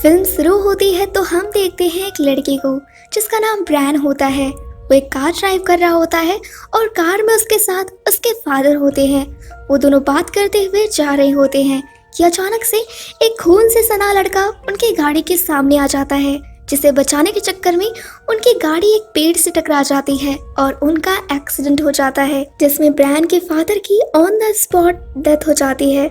Film शुरू होती है तो हम देखते हैं एक लड़के को जिसका नाम ब्रैन होता है। वो एक कार ड्राइव कर रहा होता है और कार में उसके साथ उसके फादर होते हैं। वो दोनों बात करते हुए जा रहे होते हैं कि अचानक से एक खून से सना लड़का उनकी गाड़ी के सामने आ जाता है, जिसे बचाने के चक्कर में उनकी गाड़ी एक पेड़ से टकरा जाती है और उनका एक्सीडेंट हो जाता है, जिसमें ब्रैन के फादर की ऑन द स्पॉट डेथ हो जाती है।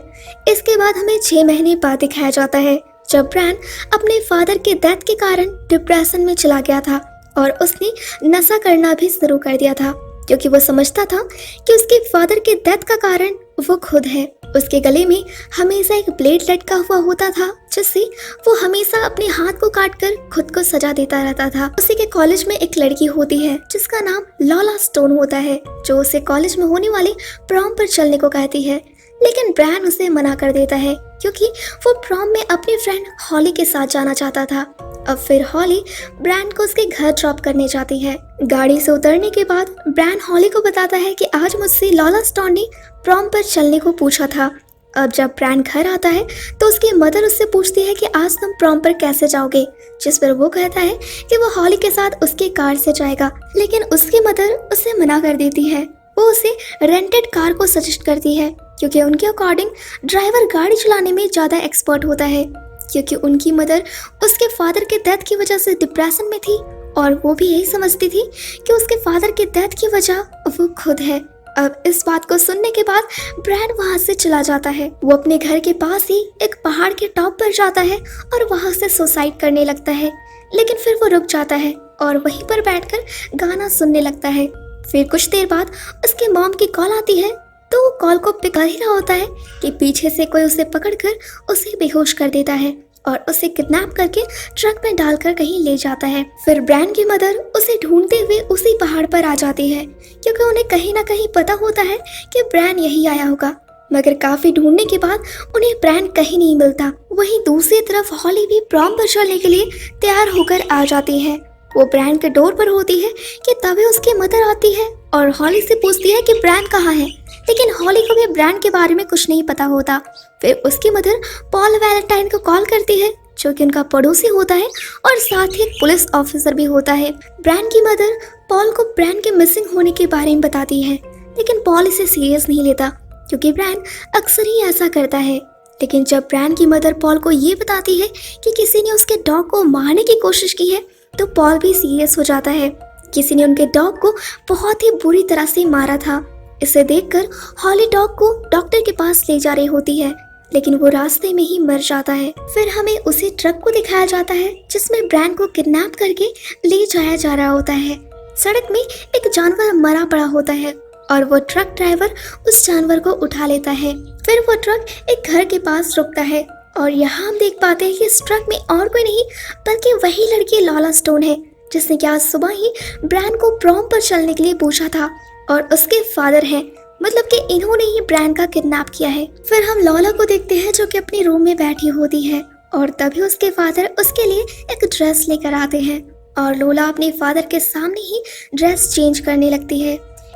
इसके बाद हमें 6 महीने बाद दिखाया जाता है जब ब्रैन अपने फादर के डेथ के कारण डिप्रेशन में चला गया था और उसने नशा करना भी शुरू कर दिया था, क्योंकि वो समझता था कि उसके फादर के डेथ का कारण वो खुद है। उसके गले में हमेशा एक ब्लेड लटका हुआ होता था, जिससे वो हमेशा अपने हाथ को काटकर खुद को सजा देता रहता था। उसी के कॉलेज में एक लड़की होती है जिसका नाम लॉला स्टोन होता है, जो उसे कॉलेज में होने वाले प्रॉम पर चलने को कहती है, लेकिन ब्रैन उसे मना कर देता है क्योंकि वो प्रॉम में अपनी फ्रेंड हॉली के साथ जाना चाहता था। अब फिर हॉली ब्रैन को उसके घर ड्रॉप करने जाती है। गाड़ी से उतरने के बाद ब्रैन हॉली को बताता है कि आज मुझसे लॉला स्टोन ने प्रॉम पर चलने को पूछा था। अब जब ब्रैन घर आता है तो उसकी मदर उससे पूछती है कि आज तुम प्रॉम पर कैसे जाओगे, जिस पर वो कहता है कि वो हॉली के साथ उसके कार से जाएगा, लेकिन उसकी मदर उसे मना कर देती है। वो उसे रेंटेड कार को सजेस्ट करती है क्योंकि उनके अकॉर्डिंग ड्राइवर गाड़ी चलाने में ज़्यादा एक्सपर्ट होता है, क्योंकि उनकी मदर उसके फादर के डेथ की वजह से डिप्रेशन में थी और वो भी यही समझती थी कि उसके फादर के डेथ की वजह वो खुद है। अब इस बात को सुनने के बाद ब्रैन वहाँ से चला जाता है। वो अपने घर के पास ही एक पहाड़ के टॉप पर जाता है और वहाँ से सुसाइड करने लगता है, लेकिन फिर वो रुक जाता है और वहीं पर बैठकर गाना सुनने लगता है। फिर कुछ देर बाद उसके मॉम की कॉल आती है, तो वो कॉल को पिक कर ही रहा होता है कि पीछे से कोई उसे पकड़कर उसे बेहोश कर देता है और उसे किडनैप करके ट्रक में डालकर कहीं ले जाता है। फिर ब्रैन की मदर उसे ढूंढते हुए उसी पहाड़ पर आ जाती है, क्योंकि उन्हें कहीं ना कहीं पता होता है कि ब्रैन यही आया होगा। मगर काफी ढूंढने के बाद उन्हें ब्रैन कहीं नहीं मिलता। वहीं दूसरी तरफ हॉली भी प्रॉम पर चलने के लिए तैयार होकर आ जाती है। वो ब्रैन के डोर पर होती है कि तभी उसकी मदर आती है और हॉली से पूछती है कि ब्रैन कहाँ है, लेकिन हॉली को भी ब्रैन के बारे में कुछ नहीं पता होता। फिर उसकी मदर पॉल वैलेंटाइन को कॉल करती है, जो कि उनका पड़ोसी होता है और साथ ही एक पुलिस ऑफिसर भी होता है। ब्रैन की मदर पॉल को ब्रैन के मिसिंग होने के बारे में बताती है, लेकिन पॉल इसे सीरियस नहीं लेता क्योंकि ब्रैन अक्सर ही ऐसा करता है। लेकिन जब ब्रैन की मदर पॉल को ये बताती है कि किसी ने उसके डॉग को मारने की कोशिश की है, तो पॉल भी सीरियस हो जाता है। किसी ने उनके डॉग को बहुत ही बुरी तरह से मारा था। इसे देखकर हॉली डॉग को डॉक्टर के पास ले जा रही होती है, लेकिन वो रास्ते में ही मर जाता है। फिर हमें उसी ट्रक को दिखाया जाता है जिसमें ब्रैन को किडनैप करके ले जाया जा रहा होता है। सड़क में एक जानवर मरा पड़ा होता है और वो ट्रक ड्राइवर उस जानवर को उठा लेता है। फिर वो ट्रक एक घर के पास रुकता है और यहाँ हम देख पाते हैं कि इस ट्रक में और कोई नहीं बल्कि वही लड़की लॉला स्टोन है, जिसने कि आज सुबह ही ब्रैन को प्रॉम पर चलने के लिए पूछा था और उसके फादर हैं, मतलब कि इन्होंने ही ब्रैन का किडनैप किया है। फिर हम लॉला को देखते हैं जो कि अपने रूम में बैठी होती है और तभी उसके फादर उसके लिए एक ड्रेस लेकर आते हैं और लोला अपने फादर के सामने ही ड्रेस चेंज करने लगती है।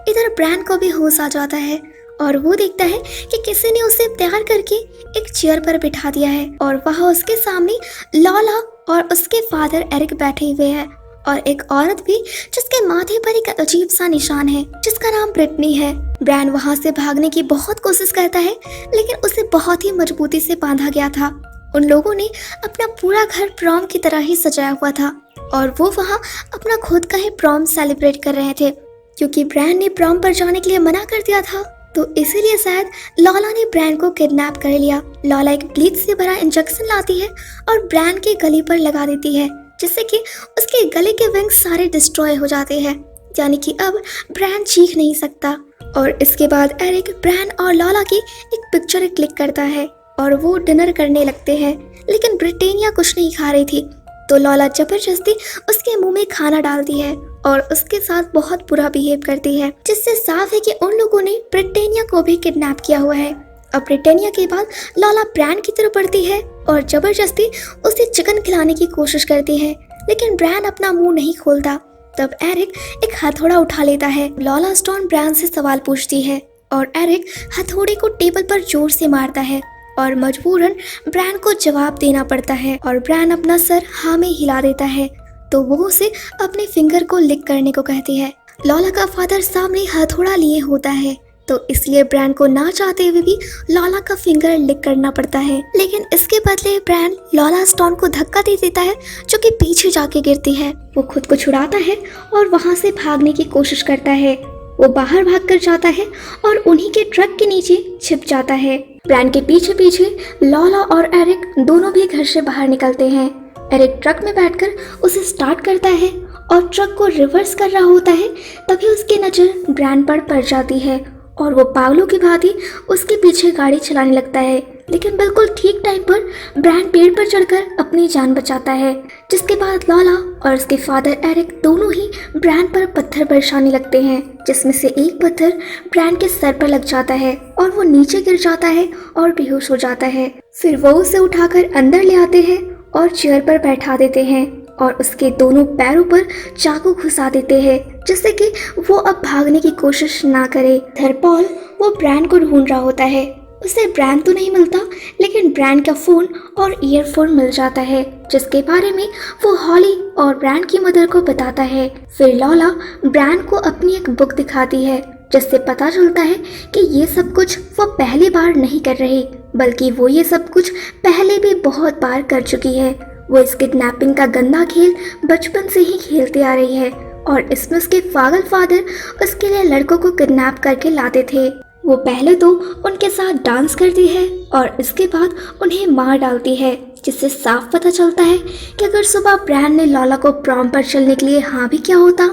इधर ब्रैन को भी होश आ जाता है और वो देखता है कि किसी ने उसे तैयार करके एक चेयर पर बिठा दिया है और वहाँ उसके सामने लॉला और उसके फादर एरिक बैठे हुए हैं और एक औरत भी जिसके माथे पर एक अजीब सा निशान है, जिसका नाम ब्रिटनी है। ब्रैन वहाँ से भागने की बहुत कोशिश करता है, लेकिन उसे बहुत ही मजबूती से बांधा गया था। उन लोगों ने अपना पूरा घर प्रॉम की तरह ही सजाया हुआ था और वो वहाँ अपना खुद का ही प्रॉम सेलिब्रेट कर रहे थे। क्योंकि ब्रैन ने प्रॉम पर जाने के लिए मना कर दिया था, तो इसीलिए शायद लॉला ने ब्रैन को किडनैप कर लिया। लॉला एक ब्लीच से भरा इंजेक्शन लाती है और ब्रैन के गले पर लगा देती है, जिससे कि उसके गले के विंग्स सारे डिस्ट्रॉय हो जाते हैं, यानी कि अब ब्रैन चीख नहीं सकता। और इसके बाद एरिक ब्रैन और लॉला की एक पिक्चर क्लिक करता है और वो डिनर करने लगते हैं, लेकिन ब्रिटेनिया कुछ नहीं खा रही थी, तो लॉला जबरदस्ती उसके मुंह में खाना डालती है और उसके साथ बहुत बुरा बिहेव करती है, जिससे साफ है कि उन लोगों ने ब्रिटेनिया को भी किडनैप किया हुआ है। अब ब्रिटेनिया के बाद लॉला ब्रैन की तरफ बढ़ती है और जबरदस्ती उसे चिकन खिलाने की कोशिश करती है, लेकिन ब्रैन अपना मुंह नहीं खोलता। तब एरिक एक हथौड़ा उठा लेता है। लॉला स्टोन ब्रैन से सवाल पूछती है और एरिक हथौड़े को टेबल पर जोर से मारता है और मजबूरन ब्रायन को जवाब देना पड़ता है और ब्रायन अपना सर हाँ में हिला देता है तो वो उसे अपने फिंगर को लिक करने को कहती है। लॉला का फादर सामने हथौड़ा लिए होता है तो इसलिए ब्रायन को ना चाहते हुए भी लॉला का फिंगर लिक करना पड़ता है, लेकिन इसके बदले ब्रायन लॉला स्टोन को धक्का दे देता है जो कि पीछे जाके गिरती है। वो खुद को छुड़ाता है और वहां से भागने की कोशिश करता है। वो बाहर भाग कर जाता है और उन्हीं के ट्रक के नीचे छिप जाता है। ब्रायन के पीछे पीछे लॉला और एरिक दोनों भी घर से बाहर निकलते हैं। एरिक ट्रक में बैठकर उसे स्टार्ट करता है और ट्रक को रिवर्स कर रहा होता है, तभी उसकी नजर ब्रायन पर पड़ जाती है और वो पागलों की भांति उसके पीछे गाड़ी चलाने लगता है। लेकिन बिल्कुल ठीक टाइम पर ब्रायन पेड़ पर चढ़कर अपनी जान बचाता है, जिसके बाद लॉला और उसके फादर एरिक दोनों ही ब्रायन पर पत्थर बरसाने लगते हैं, जिसमें से एक पत्थर ब्रायन के सर पर लग जाता है और वो नीचे गिर जाता है और बेहोश हो जाता है। फिर वो उसे उठाकर अंदर ले आते हैं और चेयर पर बैठा देते हैं और उसके दोनों पैरों पर चाकू घुसा देते हैं, जिससे कि वो अब भागने की कोशिश ना करे। इधर पॉल वो ब्रायन को ढूंढ रहा होता है। उसे ब्रायन तो नहीं मिलता, लेकिन ब्रायन का फोन और ईयरफोन मिल जाता है, जिसके बारे में वो हॉली और ब्रायन की मदर को बताता है। फिर लॉला ब्रायन को अपनी एक बुक दिखाती है, जिससे पता चलता है कि ये सब कुछ वो पहली बार नहीं कर रही, बल्कि वो ये सब कुछ पहले भी बहुत बार कर चुकी है। वो इस किडनैपिंग का गंदा खेल बचपन से ही खेलती आ रही है और इसमें उसके पागल फादर उसके लिए लड़कों को किडनैप करके लाते थे। वो पहले तो उनके साथ डांस करती है और इसके बाद उन्हें मार डालती है, जिससे साफ पता चलता है कि अगर सुबह ब्रायन ने लॉला को प्रॉम पर चलने के लिए हाँ भी किया होता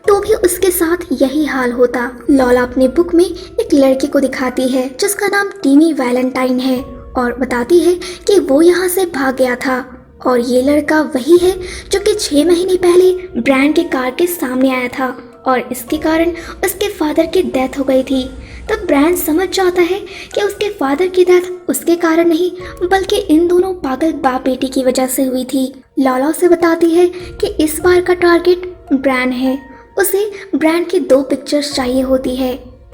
तो भी उसके साथ यही हाल होता। लॉला अपनी बुक में एक लड़के को दिखाती है जिसका नाम टीमी वैलेंटाइन है और बताती है कि वो यहाँ से भाग गया था और ये लड़का वही है जो कि 6 महीने पहले ब्रायन के कार के सामने आया था और इसके कारण उसके फादर की डेथ हो गई थी। तब ब्रायन समझ जाता है कि उसके फादर की डेथ उसके कारण नहीं बल्कि इन दोनों पागल बाप बेटी की वजह से हुई थी। लॉला उसे बताती है कि इस बार का टारगेट ब्रायन है। उसे ब्रायन की 2 पिक्चर्स चाहिए होती है।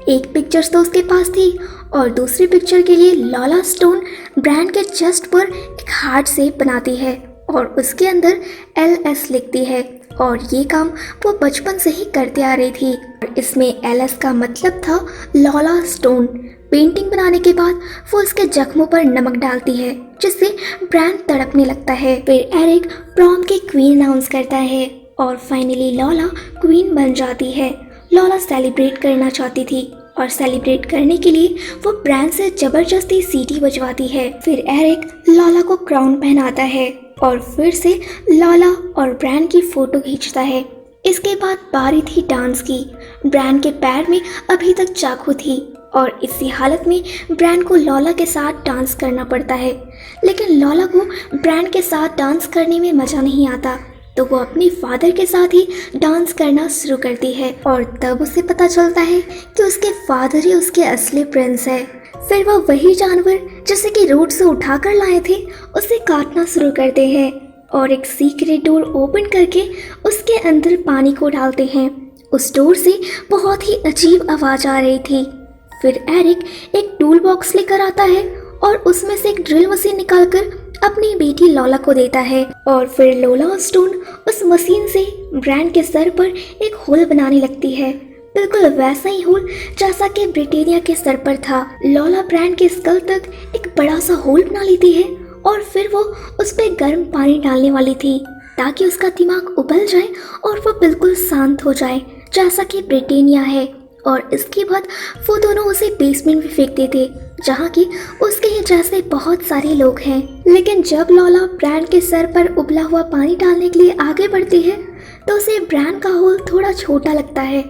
एक पिक्चर्स तो उसके पास थी और दूसरी पिक्चर के लिए लॉला स्टोन ब्रायन के चेस्ट पर एक हार्ट शेप बनाती है और उसके अंदर LS लिखती है और ये काम वो बचपन से ही करते आ रही थी। इसमें LS का मतलब था लॉला स्टोन। पेंटिंग बनाने के बाद वो उसके जख्मों पर नमक डालती है, जिससे ब्रायन तड़पने लगता है। फिर एरिक प्रॉम की क्वीन अनाउंस करता है और फाइनली लॉला क्वीन बन जाती है। लॉला सेलिब्रेट करना चाहती थी और सेलिब्रेट करने के लिए वो ब्रायन से जबरदस्ती सीटी बजवाती है। फिर एरिक लॉला को क्राउन पहनाता है और फिर से लॉला और ब्रायन की फोटो खींचता है। इसके बाद बारी थी डांस की। ब्रायन के पैर में अभी तक चाकू थी और इसी हालत में ब्रायन को लॉला के साथ डांस करना पड़ता है, लेकिन लॉला को ब्रायन के साथ डांस करने में मजा नहीं आता तो वो अपने फादर के साथ ही डांस करना शुरू करती है और तब उसे पता चलता है कि उसके फादर ही उसके असली प्रिंस है। फिर वो वही जानवर जिसे कि रोड से उठाकर लाए थे उसे काटना शुरू करते हैं और एक सीक्रेट डोर ओपन करके उसके अंदर पानी को डालते हैं। उस डोर से बहुत ही अजीब आवाज आ रही थी। फिर एरिक एक टूल बॉक्स लेकर आता है और उसमें से एक ड्रिल मशीन निकालकर अपनी बेटी लॉला को देता है और फिर लॉला स्टोन उस मशीन से ब्रायन के सर पर एक होल बनाने लगती है, बिल्कुल वैसा ही होल जैसा कि ब्रिटेनिया के सर पर था। लॉला ब्रायन के स्कल तक एक बड़ा सा होल बना लेती है और फिर वो उस पर गर्म पानी डालने वाली थी ताकि उसका दिमाग उबल जाए और वो बिल्कुल शांत हो जाए जैसा कि ब्रिटेनिया है। और इसके बाद वो दोनों उसे बेसमेंट में फेंक देते जहाँ की उसके ही जैसे बहुत सारे लोग हैं। लेकिन जब लॉला ब्रायन के सर पर उबला हुआ पानी डालने के लिए आगे बढ़ती है तो उसे ब्रायन का होल थोड़ा छोटा लगता है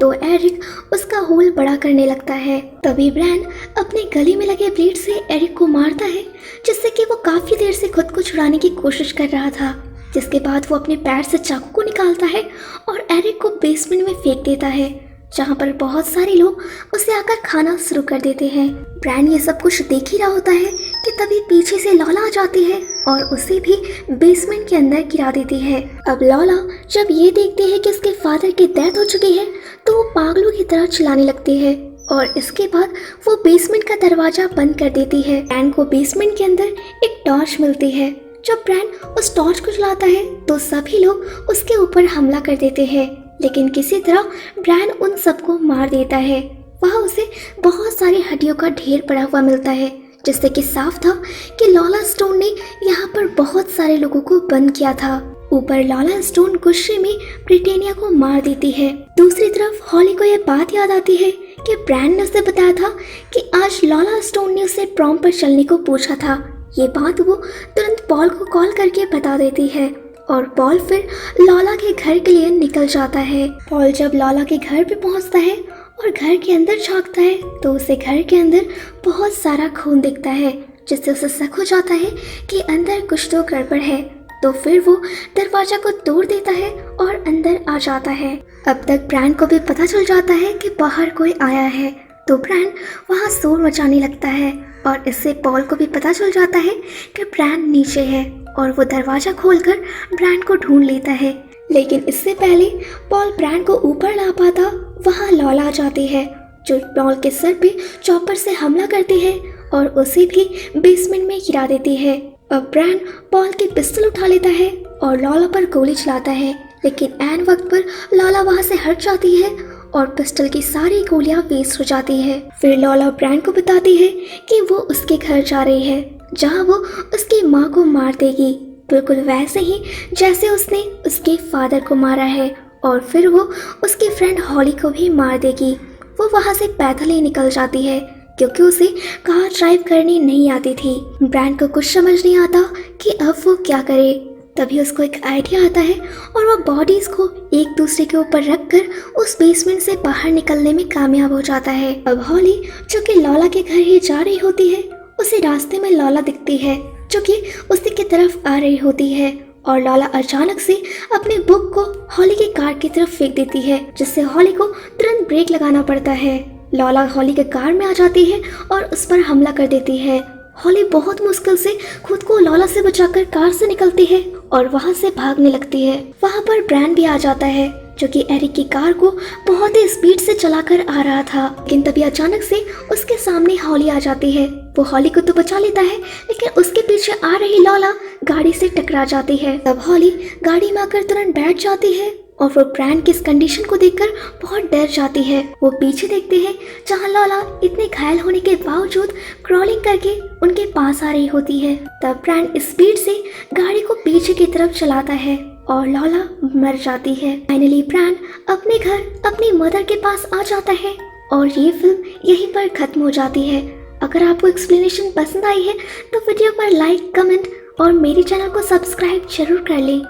तो एरिक उसका होल बड़ा करने लगता है। तभी ब्रायन अपने गले में लगे ब्लेड से एरिक को मारता है, जिससे कि वो काफी देर से खुद को छुड़ाने की कोशिश कर रहा था। जिसके बाद वो अपने पैर से चाकू को निकालता है और एरिक को बेसमेंट में फेंक देता है, जहाँ पर बहुत सारे लोग उसे आकर खाना शुरू कर देते हैं। ब्रायन ये सब कुछ देख ही रहा होता है कि तभी पीछे से लॉला आ जाती है और उसे भी बेसमेंट के अंदर गिरा देती है। अब लॉला जब ये देखती है कि उसके फादर की डेथ हो चुकी है तो वो पागलों की तरह चिल्लाने लगती है और इसके बाद वो बेसमेंट का दरवाजा बंद कर देती है। ब्रैन को बेसमेंट के अंदर एक टॉर्च मिलती है। जब ब्रैन उस टॉर्च को जलाता है तो सभी लोग उसके ऊपर हमला कर देते हैं, लेकिन किसी तरह ब्रैन उन सबको मार देता है। वहाँ उसे बहुत सारी हड्डियों का ढेर पड़ा हुआ मिलता है, जिससे कि साफ था कि लॉला स्टोन ने यहाँ पर बहुत सारे लोगों को बंद किया था। ऊपर लॉला स्टोन गुस्से में ब्रिटेनिया को मार देती है। दूसरी तरफ हॉली को यह बात याद आती है कि ब्रैन ने उसे बताया था कि आज लॉला स्टोन ने उसे प्रॉम पर चलने को पूछा था। ये बात वो तुरंत पॉल को कॉल करके बता देती है और पॉल फिर लॉला के घर के लिए निकल जाता है। पॉल जब लॉला के घर पे पहुंचता है और घर के अंदर झांकता है तो उसे घर के अंदर बहुत सारा खून दिखता है, जिससे उसे शक हो जाता है कि अंदर कुछ तो गड़बड़ है। तो फिर वो दरवाजा को तोड़ देता है और अंदर आ जाता है। अब तक ब्रैन को भी पता चल जाता है कि बाहर कोई आया है, तो ब्रैन वहाँ शोर मचाने लगता है और इससे पॉल को भी पता चल जाता है कि ब्रैन नीचे है और वो दरवाजा खोलकर ब्रैन को ढूंढ लेता है। लेकिन इससे पहले पॉल ब्रैन को ऊपर ला पाता, वहाँ लॉला आ जाती है जो पॉल के सर पे चॉपर से हमला करती है और उसे भी बेसमेंट में गिरा देती है। अब ब्रैन पॉल की पिस्टल उठा लेता है और लॉला पर गोली चलाता है, लेकिन ऐन वक्त पर लॉला वहाँ से हट जाती है और पिस्टल की सारी गोलियां वेस्ट हो जाती है। फिर लॉला ब्रैन को बताती है कि वो उसके घर जा रही है, जहाँ वो उसकी माँ को मार देगी, बिल्कुल वैसे ही जैसे उसने उसके फादर को मारा है। और फिर वो उसकी फ्रेंड हॉली को भी मार देगी। वो वहाँ से पैदल ही निकल जाती है क्योंकि उसे कार ड्राइव करनी नहीं आती थी। ब्रैन को कुछ समझ नहीं आता कि अब वो क्या करे। तभी उसको एक आइडिया आता है और वह बॉडीज को एक दूसरे के ऊपर रखकर उस बेसमेंट से बाहर निकलने में कामयाब हो जाता है। अब हॉली जो कि लॉला के घर ही जा रही होती है, उसे रास्ते में लॉला दिखती है जो कि उसी की तरफ आ रही होती है और लॉला अचानक से अपने बुक को हॉली की कार की तरफ फेंक देती है, जिससे हॉली को तुरंत ब्रेक लगाना पड़ता है। लॉला हॉली के कार में आ जाती है और उस पर हमला कर देती है। हॉली बहुत मुश्किल से खुद को लॉला से बचाकर कार से निकलती है और वहां से भागने लगती है। वहां पर ब्रैन भी आ जाता है जो कि एरिक की कार को बहुत ही स्पीड से चलाकर आ रहा था, लेकिन तभी अचानक से उसके सामने हॉली आ जाती है। वो हॉली को तो बचा लेता है, लेकिन उसके पीछे आ रही लॉला गाड़ी से टकरा जाती है। तब हॉली गाड़ी में आकर तुरंत बैठ जाती है और वो ब्रैन की इस कंडीशन को देखकर बहुत डर जाती है। वो पीछे देखते हैं जहाँ लॉला इतने घायल होने के बावजूद क्रॉलिंग करके उनके पास आ रही होती है। तब ब्रैन स्पीड से गाड़ी को पीछे की तरफ चलाता है और लॉला मर जाती है। फाइनली ब्रैन अपने घर अपनी मदर के पास आ जाता है और ये फिल्म यहीं पर खत्म हो जाती है। अगर आपको एक्सप्लेनेशन पसंद आई है तो वीडियो पर लाइक, कमेंट और मेरे चैनल को सब्सक्राइब जरूर कर लें।